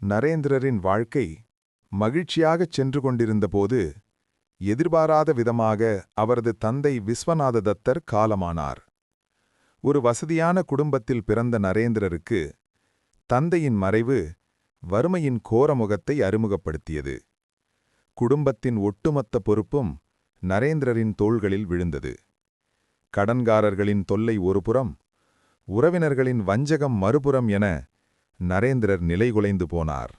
நரேந்திரரின் வாழ்க்கை மகிழ்ச்சியாகச் சென்று கொண்டிருந்தபோது எதிர்பாராத விதமாக அவரது தந்தை விஸ்வநாத தத்தர் காலமானார். ஒரு வசதியான குடும்பத்தில் பிறந்த நரேந்திரருக்கு தந்தையின் மறைவு வறுமையின் கோரமுகத்தை அறிமுகப்படுத்தியது. குடும்பத்தின் ஒட்டுமொத்த பொறுப்பும் நரேந்திரரின் தோள்களில் விழுந்தது. கடன்காரர்களின் தொல்லை ஒருபுறம், உறவினர்களின் வஞ்சகம் மறுபுறம் என நரேந்திரர் நிலைகுலைந்து போனார்.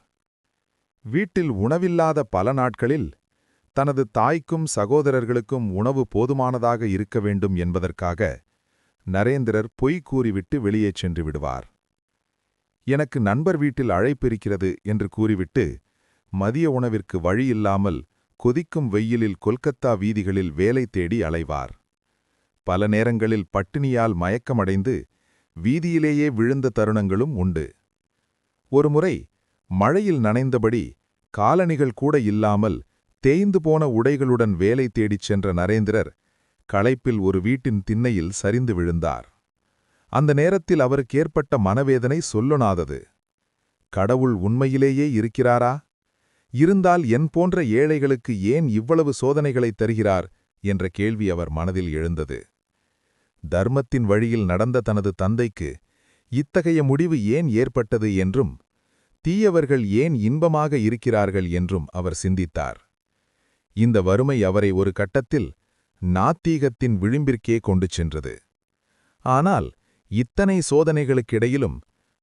வீட்டில் உணவில்லாத பல நாட்களில் தனது தாய்க்கும் சகோதரர்களுக்கும் உணவு போதுமானதாக இருக்க வேண்டும் என்பதற்காக நரேந்திரர் பொய் கூறிவிட்டு வெளியே சென்று விடுவார். எனக்கு நண்பர் வீட்டில் அழைப்பிருக்கிறது என்று கூறிவிட்டு மதிய உணவிற்கு வழியில்லாமல் கொதிக்கும் வெயிலில் கொல்கத்தா வீதிகளில் வேலை தேடி அலைவார். பல நேரங்களில் பட்டினியால் மயக்கமடைந்து வீதியிலேயே விழுந்த தருணங்களும் உண்டு. ஒருமுறை மழையில் நனைந்தபடி காலணிகள் கூட இல்லாமல் தேய்ந்து போன உடைகளுடன் வேலை தேடிச் சென்ற நரேந்திரர் களைப்பில் ஒரு வீட்டின் திண்ணையில் சரிந்து விழுந்தார். அந்த நேரத்தில் அவருக்கு ஏற்பட்ட மனவேதனை சொல்லொணாதது. கடவுள் உண்மையிலேயே இருக்கிறாரா? இருந்தால் என் போன்ற ஏழைகளுக்கு ஏன் இவ்வளவு சோதனைகளைத் தருகிறார் என்ற கேள்வி அவர் மனதில் எழுந்தது. தர்மத்தின் வழியில் நடந்த தனது தந்தைக்கு இத்தகைய முடிவு ஏன் ஏற்பட்டது என்றும், தீயவர்கள் ஏன் இன்பமாக இருக்கிறார்கள் என்றும் அவர் சிந்தித்தார். இந்த வறுமை அவரை ஒரு கட்டத்தில் நாத்தீகத்தின் விளிம்பிற்கே கொண்டு சென்றது. ஆனால் இத்தனை சோதனைகளுக்கிடையிலும்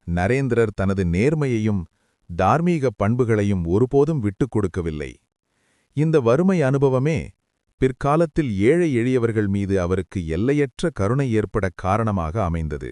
நரேந்திரர் தனது நேர்மையையும் தார்மீக பண்புகளையும் ஒருபோதும் விட்டுக் கொடுக்கவில்லை. இந்த வறுமை அனுபவமே பிற்காலத்தில் ஏழை எளியவர்கள் மீது அவருக்கு எல்லையற்ற கருணை ஏற்பட காரணமாக அமைந்தது.